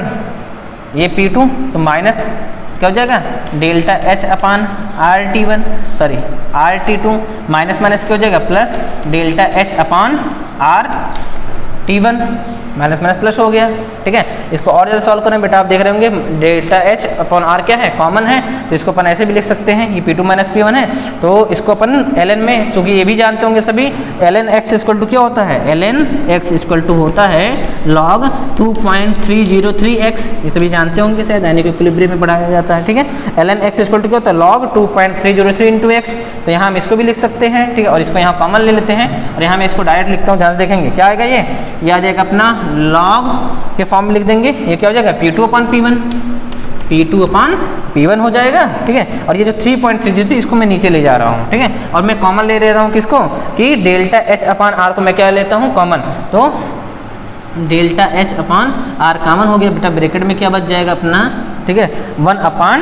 ये P2 तो माइनस क्या हो जाएगा डेल्टा H अपान RT1, sorry RT2, minus minus क्या हो जाएगा प्लस डेल्टा H अपान RT1, माइनस माइनस प्लस हो गया, ठीक है। इसको और ज़्यादा सॉल्व करें बेटा, आप देख रहे होंगे डेल्टा H अपॉन R क्या है, कॉमन है, तो इसको अपन ऐसे भी लिख सकते हैं, ये P2 माइनस P1 है, तो इसको अपन ln में, क्योंकि ये भी जानते होंगे सभी ln x इक्वल टू क्या होता है, ln x इक्वल टू होता है log 2.303x, ये सभी जानते होंगे शायद, यानी कि इक्विलिब्रियम में पढ़ाया जाता है, ठीक है। ln x इक्वल टू क्या होता है log 2.303 इंटू x, तो यहाँ हम इसको भी लिख सकते हैं, ठीक है, और इसको यहाँ कॉमन ले लेते हैं, और यहाँ मैं इसको डायरेक्ट लिखता हूँ, ध्यान से देखेंगे क्या आएगा, ये आ जाएगा अपना log के फॉर्म में लिख देंगे, ये क्या हो जाएगा P2 upon P1, P2 upon P1 हो जाएगा, ठीक है। और ये जो 3.3 थी इसको मैं नीचे ले जा रहा हूँ, ठीक है, और मैं कॉमन ले रहा हूँ किसको, कि डेल्टा H अपॉन R को मैं क्या लेता हूँ कॉमन, तो delta H upon R common हो गया बेटा, ब्रैकेट में क्या बच जाएगा अपना, ठीक है, 1 upon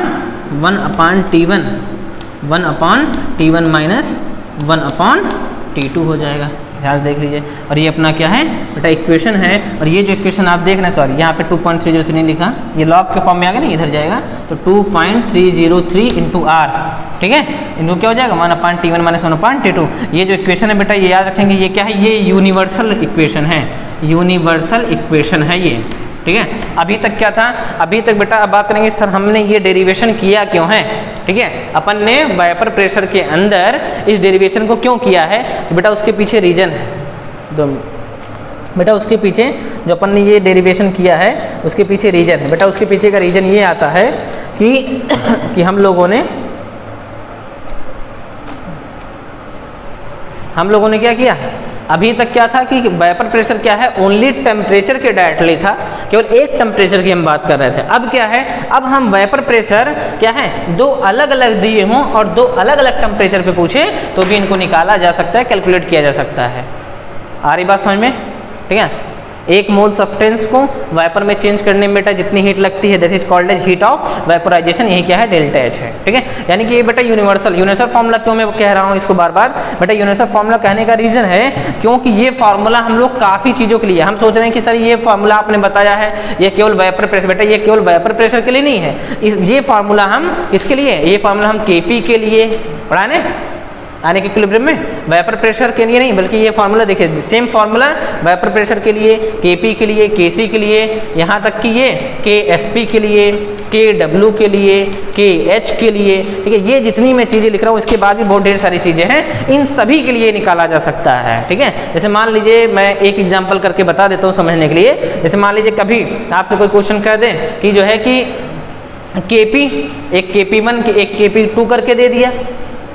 T1 minus 1 upon T2 हो जाएगा, ध्यान से देख लीजिए। और ये अपना क्या है बेटा इक्वेशन है, और ये जो इक्वेशन आप देख रहे हैं, सॉरी यहाँ पे 2.303 नहीं लिखा, ये लॉग के फॉर्म में आ गया ना, इधर जाएगा, तो 2.303 इंटू R, ठीक है, इनको क्या हो जाएगा 1 upon T1 minus 1 upon T2। ये जो इक्वेशन है बेटा ये याद रखेंगे, ये क्या है, ये यूनिवर्सल इक्वेशन है, यूनिवर्सल इक्वेशन है ये, ठीक है। अभी तक क्या था, अभी तक बेटा अब बात करेंगे सर हमने ये डेरिवेशन किया क्यों है, ठीक है, अपन ने वेपर प्रेशर के अंदर इस डेरिवेशन को क्यों किया है, तो बेटा उसके पीछे रीजन है, तो बेटा उसके पीछे जो अपन ने ये डेरिवेशन किया है उसके पीछे रीजन है बेटा, उसके पीछे का रीजन ये आता है कि हम लोगों ने क्या किया, अभी तक क्या था कि वेपर प्रेशर क्या है, ओनली टेम्परेचर के डायरेक्टली था, केवल एक टेम्परेचर की हम बात कर रहे थे। अब क्या है, अब हम वेपर प्रेशर क्या है, दो अलग अलग दिए हों और दो अलग अलग टेम्परेचर पे पूछे तो भी इनको निकाला जा सकता है, कैलकुलेट किया जा सकता है। आ रही बात समझ में, ठीक है। एक मोल सब्सटेंस को वेपर में चेंज करने में बेटा जितनी हीट लगती है that is called as heat of vaporisation, यही क्या है डेल्टा H है, ठीक है। यानी कि ये बेटा यूनिवर्सल फार्मूला क्यों मैं कह रहा हूँ इसको बार बार, बेटा यूनिवर्सल फार्मूला कहने का रीजन है क्योंकि ये फार्मूला हम लोग काफ़ी चीज़ों के लिए, हम सोच रहे हैं कि सर ये फार्मूला आपने बताया है ये केवल वेपर प्रेशर, बेटा ये केवल वेपर प्रेशर के लिए नहीं है, ये फार्मूला हम किसके लिए, ये फार्मूला हम KP के लिए पढ़ा ने, यानी कि इक्विलिब्रियम में वेपर प्रेशर के लिए नहीं, बल्कि ये फार्मूला देखिए सेम फार्मूला वेपर प्रेशर के लिए, KP के लिए, KC के लिए, यहाँ तक कि ये KSP के लिए, KW के लिए, KH के लिए, ठीक है। ये जितनी मैं चीज़ें लिख रहा हूँ इसके बाद भी बहुत ढेर सारी चीज़ें हैं, इन सभी के लिए निकाला जा सकता है, ठीक है। जैसे मान लीजिए मैं एक एग्जाम्पल करके बता देता हूँ समझने के लिए, जैसे मान लीजिए कभी आपसे कोई क्वेश्चन कर दे कि जो है कि KP एक KP1 एक KP2 करके दे दिया,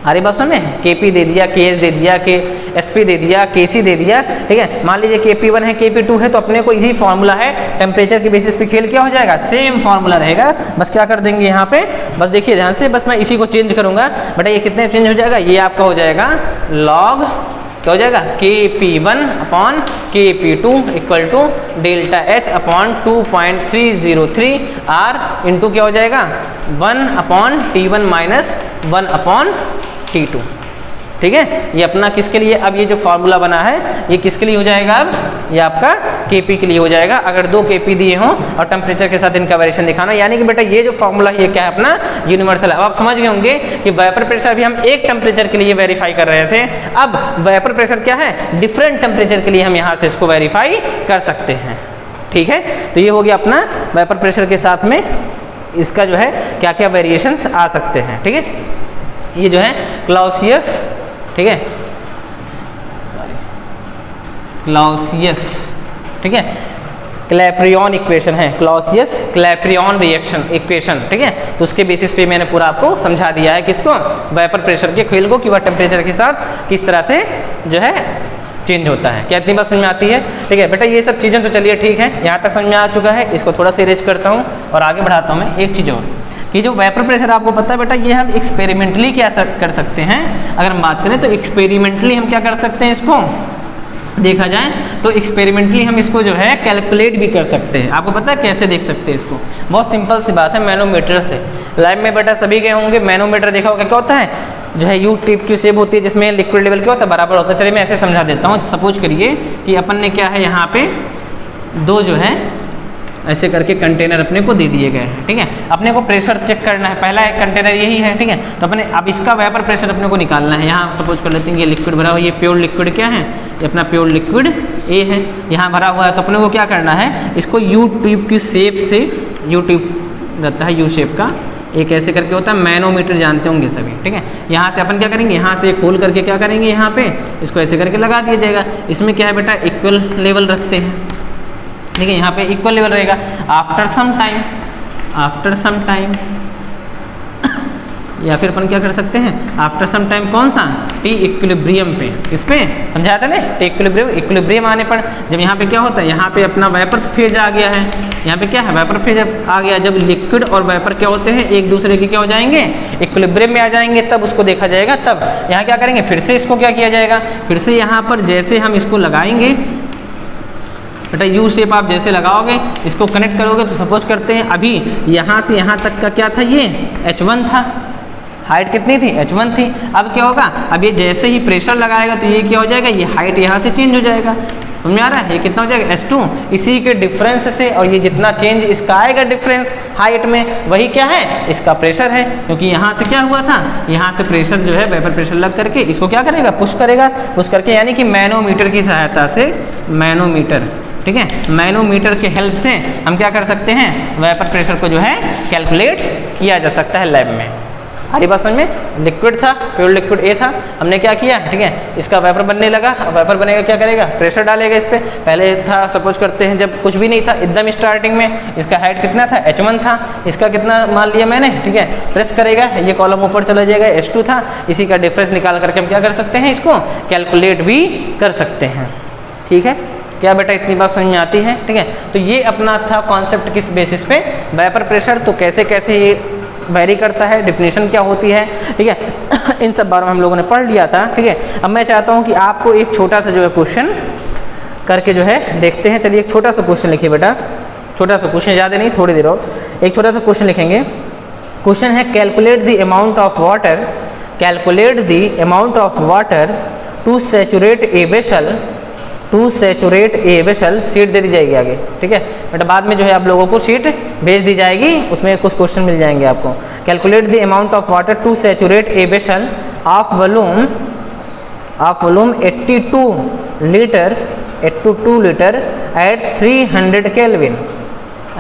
अरे बात सुन KP दे दिया, KS दे दिया, KSP दे दिया, KC दे दिया, ठीक है। मान लीजिए KP1 है KP2 है, तो अपने को इजी फार्मूला है, टेम्परेचर के बेसिस पे खेल क्या हो जाएगा, सेम फार्मूला रहेगा, बस क्या कर देंगे यहाँ पे, बस देखिए ध्यान से, बस मैं इसी को चेंज करूंगा बेटा, ये कितने चेंज हो जाएगा, ये आपका हो जाएगा लॉग क्या हो जाएगा KP1 upon KP2 equal to delta H upon 2.303 R into क्या हो जाएगा 1 upon T1 minus 1 upon T2, ठीक है। ये अपना किसके लिए, अब ये जो फार्मूला बना है ये किसके लिए हो जाएगा, अब ये आपका KP के लिए हो जाएगा, अगर दो KP दिए हों और टेम्परेचर के साथ इनका वेरिएशन दिखाना, यानी कि बेटा ये जो फार्मूला ये क्या है अपना यूनिवर्सल है। अब आप समझ गए होंगे कि वेपर प्रेशर भी हम एक टेम्परेचर के लिए वेरीफाई कर रहे थे, अब वेपर प्रेशर क्या है, डिफरेंट टेम्परेचर के लिए हम यहाँ से इसको वेरीफाई कर सकते हैं, ठीक है। तो ये हो गया अपना वेपर प्रेशर के साथ में इसका जो है क्या क्या वेरिएशंस आ सकते हैं, ठीक है। ये जो है क्लाउसियस, ठीक है, क्लाउसियस, ठीक है, क्लैपेरियन इक्वेशन है, क्लाउसियस क्लैपेरियन रिएक्शन इक्वेशन, ठीक है। तो उसके बेसिस पे मैंने पूरा आपको समझा दिया है किसको, वेपर प्रेशर के खेल को, कि वह टेम्परेचर के साथ किस तरह से जो है चेंज होता है। क्या इतनी बात समझ में आती है, ठीक है बेटा। ये सब चीज़ें तो चलिए ठीक है, यहाँ तक समझ में आ चुका है, इसको थोड़ा सा इरेज करता हूँ और आगे बढ़ाता हूँ मैं। एक चीज़ और कि जो वेपर प्रेशर आपको पता है बेटा, ये हम एक्सपेरिमेंटली क्या कर सकते हैं, अगर हम बात करें तो एक्सपेरिमेंटली हम क्या कर सकते हैं, इसको देखा जाए तो एक्सपेरिमेंटली हम इसको जो है कैलकुलेट भी कर सकते हैं। आपको पता है कैसे देख सकते हैं इसको, बहुत सिंपल सी बात है, मैनोमीटर से। लैब में बेटा सभी गए होंगे, मैनोमीटर देखा होगा क्या होता है, जो है यू टिप की शेप होती है जिसमें लिक्विड लेवल क्या होता है, बराबर होता है। चलिए मैं ऐसे समझा देता हूँ। सपोज करिए कि अपन ने क्या है यहाँ पे दो जो है ऐसे करके कंटेनर अपने को दे दिए गए हैं, ठीक है। अपने को प्रेशर चेक करना है, पहला एक कंटेनर यही है, ठीक है। तो अपने अब इसका वेपर प्रेशर अपने को निकालना है। यहाँ सपोज कर लेते हैं ये लिक्विड भरा हुआ, ये प्योर लिक्विड क्या है, ये अपना प्योर लिक्विड ए है, यहाँ भरा हुआ है। तो अपने को क्या करना है, इसको यू ट्यूब की शेप से, यू ट्यूब रहता है यू शेप का, एक ऐसे करके होता है, मैनोमीटर जानते होंगे सभी, ठीक है। यहाँ से अपन क्या करेंगे, यहाँ से एक होल करके क्या करेंगे, यहाँ पे इसको ऐसे करके लगा दिया जाएगा। इसमें क्या है बेटा, इक्वल लेवल रखते हैं, ठीक है। यहाँ पे इक्वल लेवल रहेगा। आफ्टर सम टाइम या फिर अपन क्या कर सकते हैं, आफ्टर सम टाइम कौन सा, टी इक्विलिब्रियम पे, किस पे समझाया था ना, टी इक्विलिब्रियम आने पर जब यहाँ पे क्या होता है, यहाँ पे अपना वेपर फेज आ गया है, यहाँ पे क्या है, वेपर फेज आ गया। जब लिक्विड और वेपर क्या होते हैं, एक दूसरे के क्या हो जाएंगे, इक्विलिब्रियम में आ जाएंगे, तब उसको देखा जाएगा। तब यहाँ क्या करेंगे, फिर से इसको क्या किया जाएगा, फिर से यहाँ पर जैसे हम इसको लगाएंगे बेटा, यू शेप आप जैसे लगाओगे, इसको कनेक्ट करोगे, तो सपोज करते हैं अभी यहाँ से यहाँ तक का क्या था, ये H1 था, हाइट कितनी थी, H1 थी। अब क्या होगा, अब ये जैसे ही प्रेशर लगाएगा तो ये क्या हो जाएगा, ये हाइट यहाँ से चेंज हो जाएगा। समझ में आ रहा है, ये कितना हो जाएगा, H2। इसी के डिफरेंस से, और ये जितना चेंज इसका आएगा डिफरेंस हाइट में, वही क्या है, इसका प्रेशर है। क्योंकि यहाँ से क्या हुआ था, यहाँ से प्रेशर जो है वेपर प्रेशर लग करके इसको क्या करेगा, पुश करेगा, पुश करके, यानी कि मैनोमीटर की सहायता से, मैनोमीटर, ठीक है, मैनोमीटर के हेल्प से हम क्या कर सकते हैं, वेपर प्रेशर को जो है कैलकुलेट किया जा सकता है लैब में। हरी बात समझ में, लिक्विड था, प्योर लिक्विड ए था, हमने क्या किया, ठीक है, इसका वेपर बनने लगा। अब वेपर बनेगा क्या करेगा, प्रेशर डालेगा इस पर। पहले था, सपोज करते हैं जब कुछ भी नहीं था, एकदम स्टार्टिंग में, इसका हाइट कितना था, H1 था, इसका कितना मान लिया मैंने, ठीक है, प्रेस करेगा, ये कॉलम ऊपर चला जाएगा, H2 था, इसी का डिफरेंस निकाल करके हम क्या कर सकते हैं, इसको कैलकुलेट भी कर सकते हैं, ठीक है। क्या बेटा इतनी बात समझ में आती है, ठीक है। तो ये अपना था कॉन्सेप्ट, किस बेसिस पे, वेपर प्रेशर, तो कैसे कैसे ये वेरी करता है, डेफिनेशन क्या होती है, ठीक है। इन सब बारों में हम लोगों ने पढ़ लिया था, ठीक है। अब मैं चाहता हूँ कि आपको एक छोटा सा जो है क्वेश्चन करके जो है देखते हैं। चलिए एक छोटा सा क्वेश्चन लिखिए बेटा, छोटा सा क्वेश्चन, ज़्यादा नहीं, थोड़ी देर और एक छोटा सा क्वेश्चन लिखेंगे। क्वेश्चन है, calculate the amount of water, calculate the amount of water to saturate a vessel, to saturate a vessel. Sheet दे दी जाएगी आगे, ठीक है बेटा, बाद में जो है आप लोगों को शीट भेज दी जाएगी, उसमें कुछ क्वेश्चन मिल जाएंगे आपको। Calculate the amount of water to saturate a vessel of volume 82 litre at 300 kelvin,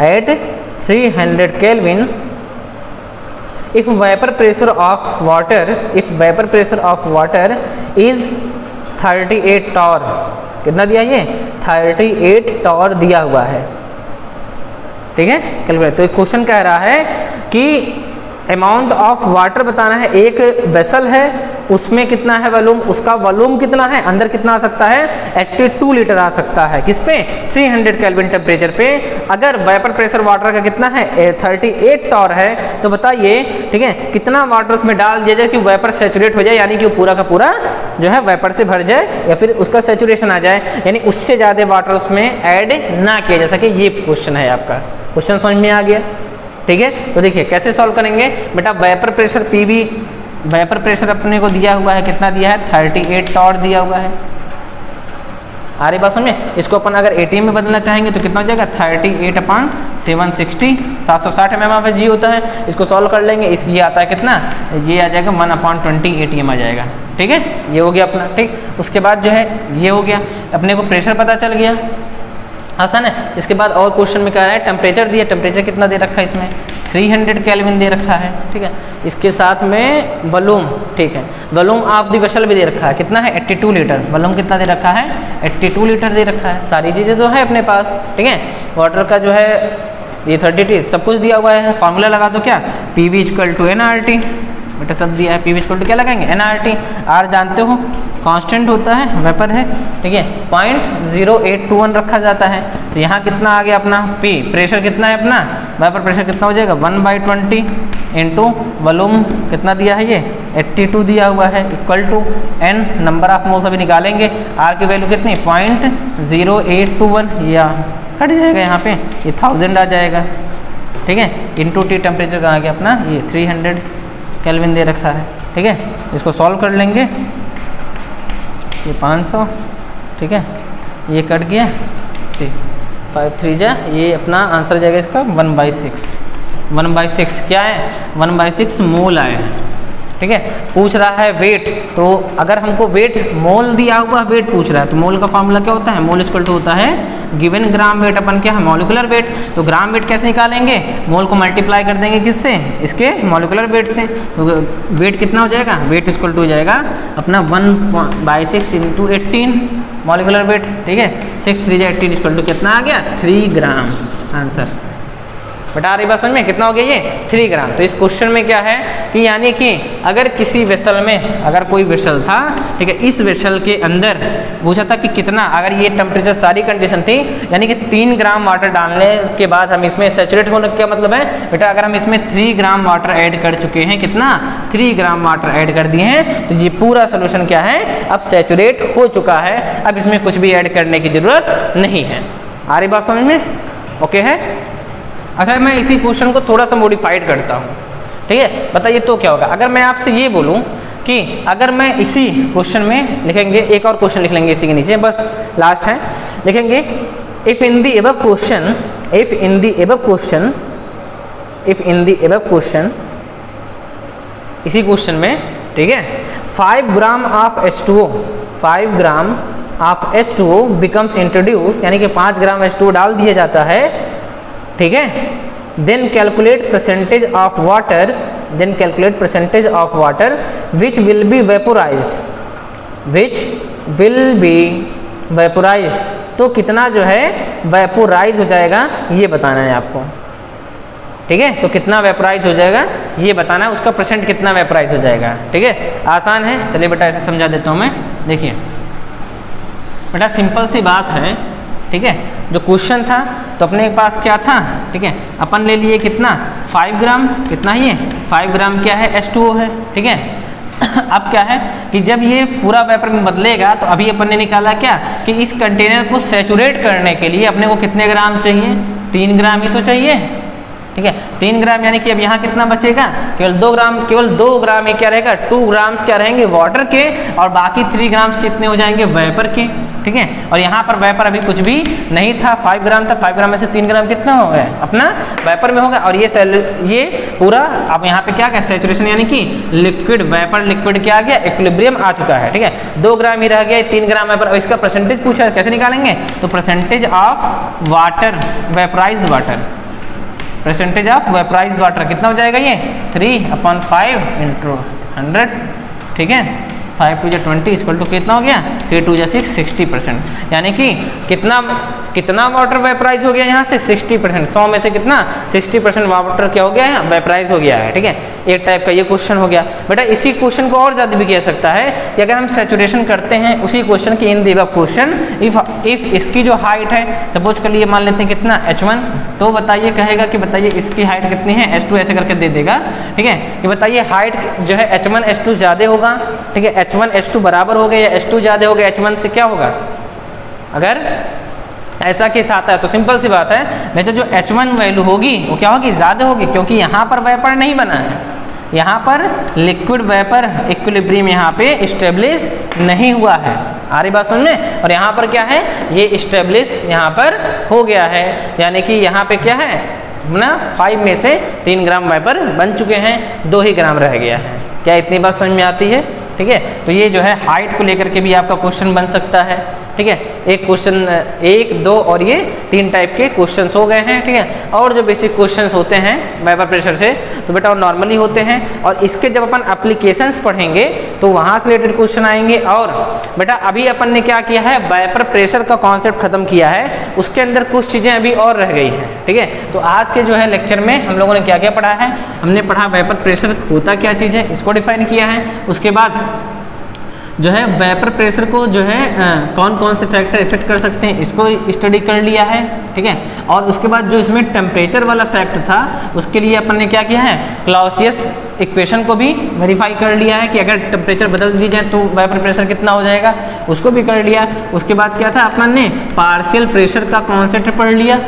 at 300 kelvin. If vapour pressure of water is 38 torr, कितना दिया, ये 38 टॉर दिया हुआ है, ठीक है। कैलकुलेट, तो एक क्वेश्चन कह रहा है कि अमाउंट ऑफ वाटर बताना है, एक वेसल है, उसमें कितना है वॉल्यूम, उसका वॉल्यूम कितना है, अंदर कितना आ सकता है, 82 लीटर आ सकता है, किस पे, 300 केल्विन टेम्परेचर पे। अगर वेपर प्रेशर वाटर का कितना है, 38 टॉर है, तो बताइए, ठीक है, कितना वाटर उसमें डाल दिया जाए कि वेपर सैचुरेट हो जाए, यानी कि वो पूरा का पूरा जो है वेपर से भर जाए, या फिर उसका सैचुरेशन आ जाए, यानी उससे ज़्यादा वाटर उसमें ऐड ना किया जा सके। ये क्वेश्चन है आपका, क्वेश्चन समझ में आ गया, ठीक है। तो देखिए कैसे सॉल्व करेंगे बेटा, vapour pressure PV, vapour pressure अपने को दिया हुआ है, कितना दिया है, 38 टॉर दिया हुआ है। आ रही बात समझे, इसको अपन अगर ATM में बदलना चाहेंगे तो कितना हो जाएगा, 38/760, 760 mmHg होता है। इसको सॉल्व कर लेंगे, इस ये आता है कितना, ये आ जाएगा 1/20 ATM आ जाएगा, ठीक है। ये हो गया अपना, ठीक। उसके बाद जो है ये हो गया, अपने को प्रेशर पता चल गया, आसान है। इसके बाद और क्वेश्चन में कह रहा है टेम्परेचर दिया, टेम्परेचर कितना दे रखा है इसमें, 300 केल्विन दे रखा है, ठीक है। इसके साथ में वॉल्यूम, ठीक है, वॉल्यूम ऑफ द वेसल भी दे रखा है, कितना है, 82 लीटर। वॉल्यूम कितना दे रखा है, 82 लीटर दे रखा है। सारी चीज़ें तो है अपने पास, ठीक है। वाटर का जो है ये 32 सब कुछ दिया हुआ है। फार्मूला लगा दो क्या, PV = NRT, बेटा सब दिया है। PV = क्या लगाएंगे, NRT। R जानते हो कांस्टेंट होता है, वेपर है, ठीक है, 0.0821 रखा जाता है। तो यहाँ कितना आ गया अपना P, प्रेशर कितना है अपना, वेपर प्रेशर कितना हो जाएगा, 1/20 इंटू वॉल्यूम कितना दिया है, ये 82 दिया हुआ है, equal to N, number of moles अभी निकालेंगे। R की वैल्यू कितनी, 0.0821, या कट जाएगा यहाँ पे, ये 1000 आ जाएगा, ठीक है, इंटू T टेम्परेचर कहाँ आ गया अपना, ये 300 केल्विन दे रखा है। ठीक है, इसको सॉल्व कर लेंगे। ये 500, ठीक है, ये कट गया 5 3 जा, ये अपना आंसर जाएगा इसका 1/6। 1/6 क्या है? 1/6 मोल आया है, ठीक है। पूछ रहा है वेट, तो अगर हमको वेट मोल दिया हुआ वेट पूछ रहा है तो मोल का फार्मूला क्या होता है? मोल इक्वल टू होता है गिवन ग्राम वेट अपन क्या है? Molecular weight. तो ग्राम वेट कैसे निकालेंगे? मोल को मल्टीप्लाई कर देंगे किससे? इसके मॉलिक्यूलर वेट से। तो वेट कितना हो जाएगा? वेट इक्वल टू हो जाएगा अपना 1/6 × 18 मॉलिक्यूलर वेट, ठीक है। 6 3 18 इक्वल टू कितना आ गया? 3 ग्राम आंसर। बता रही बात समझ में? कितना हो गया ये? 3 ग्राम। तो इस क्वेश्चन में क्या है कि यानी कि अगर किसी वेसल में, अगर कोई वेसल था, ठीक है, इस वेसल के अंदर पूछा था कि कितना, अगर ये टेम्परेचर सारी कंडीशन थी, यानी कि 3 ग्राम वाटर डालने के बाद हम इसमें सैचुरेट होने का मतलब है बेटा, अगर हम इसमें 3 ग्राम वाटर ऐड कर चुके हैं, कितना? 3 ग्राम वाटर ऐड कर दिए हैं, तो ये पूरा सोल्यूशन क्या है? अब सैचुरेट हो चुका है। अब इसमें कुछ भी ऐड करने की जरूरत नहीं है। आ रही बात समझ में? ओके है। अच्छा, मैं इसी क्वेश्चन को थोड़ा सा मॉडिफाइड करता हूँ, ठीक है। बताइए तो क्या होगा अगर मैं आपसे ये बोलूँ कि अगर मैं इसी क्वेश्चन में लिखेंगे, एक और क्वेश्चन लिख लेंगे इसी के नीचे, बस लास्ट है, लिखेंगे if in the above question, if in the above question, if in the above question, इसी क्वेश्चन में, ठीक है, 5 gram of H2O, 5 gram of H2O becomes introduce, यानी कि 5 ग्राम H2O डाल दिया जाता है, ठीक है। Then calculate percentage of water, then calculate percentage of water which will be vaporised, which will be vaporised. तो कितना जो है वेपोराइज हो जाएगा ये बताना है आपको, ठीक है। तो कितना वेपोराइज हो जाएगा ये बताना है, उसका परसेंट कितना वेपोराइज हो जाएगा, ठीक है। आसान है, चलिए बेटा ऐसे समझा देता हूँ मैं। देखिए बेटा सिंपल सी बात है, ठीक है। जो क्वेश्चन था तो अपने पास क्या था, ठीक है, अपन ले लिए कितना? 5 ग्राम, कितना ही है? 5 ग्राम क्या है? H2O है, ठीक है। अब क्या है कि जब ये पूरा वेपर में बदलेगा तो अभी अपन ने निकाला क्या कि इस कंटेनर को सैचुरेट करने के लिए अपने को कितने ग्राम चाहिए? 3 ग्राम ही तो चाहिए, ठीक है। 3 ग्राम, यानी कि अब यहाँ कितना बचेगा? केवल 2 ग्राम, केवल 2 ग्राम ही क्या रहेगा? 2 ग्राम्स क्या रहेंगे? वाटर के, और बाकी 3 ग्राम्स कितने हो जाएंगे? वेपर के, ठीक है। और यहाँ पर वेपर अभी कुछ भी नहीं था, 5 ग्राम था, 5 ग्राम में से 3 ग्राम कितना हो गया? अपना वेपर में होगा। और ये पूरा अब यहाँ पे क्या क्या सैचुरेशन, यानी कि लिक्विड, वेपर लिक्विड क्या आ गया? इक्विलिब्रियम आ चुका है, ठीक है। 2 ग्राम ही रह गया, 3 ग्राम वेपर। और इसका परसेंटेज पूछा है, कैसे निकालेंगे? तो percentage of water, vaporise water, percentage of vaporise water कितना हो जाएगा? ये 3/5 × 100, ठीक है। 5 2 20 इक्वल टू कितना हो गया? 3 2 6 60%, यानी कि कितना वाटर वेपराइज हो गया यहाँ से? 60%। 100 में से कितना? 60% वाटर क्या हो गया है? वेपराइज हो गया है, ठीक है। एक टाइप का ये क्वेश्चन हो गया बेटा। इसी क्वेश्चन को और ज़्यादा भी किया सकता है कि अगर हम सैचुरेशन करते हैं उसी क्वेश्चन की, in the above question, if इसकी जो हाइट है, सपोज कर लिए मान लेते हैं कितना? H1, तो बताइए, कहेगा कि बताइए इसकी हाइट कितनी है? H2 ऐसे करके दे देगा, ठीक है। कि बताइए हाइट जो है H1 H2 ज़्यादा होगा, ठीक है। H1 H2 बराबर हो गया या H2 ज़्यादा हो गया H1 से, क्या होगा? अगर ऐसा केस आता है तो सिंपल सी बात है बेटा, जो H1 वैल्यू होगी वो क्या होगी? ज़्यादा होगी, क्योंकि यहाँ पर वेपर नहीं बना है, यहाँ पर लिक्विड वेपर इक्विलिब्रियम यहाँ पे इस्टेब्लिश नहीं हुआ है। आ रही बात समझ में? और यहाँ पर क्या है? ये इस्टेब्लिश यहाँ पर हो गया है, यानी कि यहाँ पे क्या है ना, 5 में से 3 ग्राम वेपर बन चुके हैं, 2 ही ग्राम रह गया है। क्या इतनी बात समझ में आती है? ठीक है। तो ये जो है हाइट को लेकर के भी आपका क्वेश्चन बन सकता है, ठीक है। एक क्वेश्चन 1 2 और ये 3 टाइप के क्वेश्चंस हो गए हैं, ठीक है। और जो बेसिक क्वेश्चंस होते हैं वेपर प्रेशर से तो बेटा वो नॉर्मली होते हैं, और इसके जब अपन एप्लीकेशंस पढ़ेंगे तो वहाँ से रिलेटेड क्वेश्चन आएंगे। और बेटा अभी अपन ने क्या किया है? वेपर प्रेशर का कॉन्सेप्ट खत्म किया है, उसके अंदर कुछ चीज़ें अभी और रह गई हैं, ठीक है। तो आज के जो है लेक्चर में हम लोगों ने क्या क्या पढ़ा है? हमने पढ़ा वेपर प्रेशर होता क्या चीज़ है, इसको डिफाइन किया है। उसके बाद जो है वेपर प्रेशर को जो है कौन कौन से फैक्टर इफेक्ट कर सकते हैं इसको स्टडी कर लिया है, ठीक है। और उसके बाद जो इसमें टेम्परेचर वाला फैक्टर था उसके लिए अपन ने क्या किया है? क्लाउसियस इक्वेशन को भी वेरीफाई कर लिया है कि अगर टेम्परेचर बदल दी जाए तो वेपर प्रेशर कितना हो जाएगा, उसको भी कर लिया। उसके बाद क्या था? अपन ने पार्शियल प्रेशर का कॉन्सेप्ट पढ़ लिया,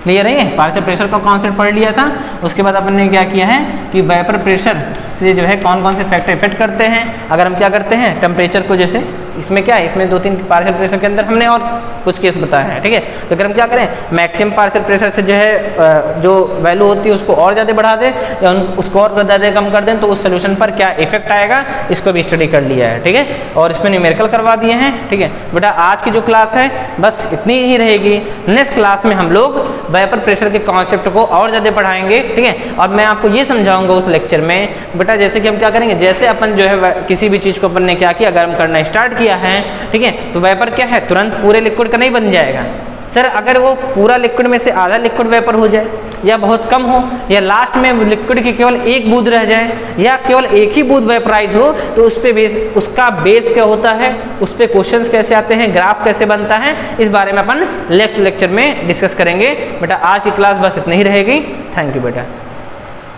क्लियर है? पार्शियल प्रेशर का कॉन्सेप्ट पढ़ लिया था। उसके बाद अपन ने क्या किया है कि वेपर प्रेशर से जो है कौन कौन से फैक्टर इफेक्ट करते हैं। अगर हम क्या करते हैं टेम्परेचर को, जैसे इसमें क्या है, इसमें 2-3 पार्शियल प्रेशर के अंदर हमने और कुछ केस बताया है, ठीक है। तो अगर हम क्या करें, मैक्सिमम पार्शियल प्रेशर से जो है जो वैल्यू होती है उसको और ज़्यादा बढ़ा दें या उसको और ज़्यादा कम कर दें तो उस सोल्यूशन पर क्या इफेक्ट आएगा, इसको भी स्टडी कर लिया है, ठीक है। और इसमें न्यूमेरिकल करवा दिए हैं, ठीक है बेटा। आज की जो क्लास है बस इतनी ही रहेगी। नेक्स्ट क्लास में हम लोग वेपर प्रेशर के कॉन्सेप्ट को और ज़्यादा पढ़ाएंगे, ठीक है। और मैं आपको ये समझाऊंगा उस लेक्चर में बेटा, जैसे कि हम क्या करेंगे, जैसे अपन जो है किसी भी चीज़ को अपन ने क्या किया, गर्म करना स्टार्ट किया है, ठीक है, तो वेपर क्या है, तुरंत पूरे लिक्विड का नहीं बन जाएगा। सर अगर वो पूरा लिक्विड में से आधा लिक्विड वेपर हो जाए या बहुत कम हो या लास्ट में लिक्विड की केवल एक बूंद रह जाए या केवल एक ही बूंद वेपराइज हो तो उस पे उसका बेस क्या होता है, उस पे क्वेश्चंस कैसे आते हैं, ग्राफ कैसे बनता है, इस बारे में अपन नेक्स्ट लेक्चर में डिस्कस करेंगे बेटा। आज की क्लास बस इतनी ही रहेगी। थैंक यू बेटा।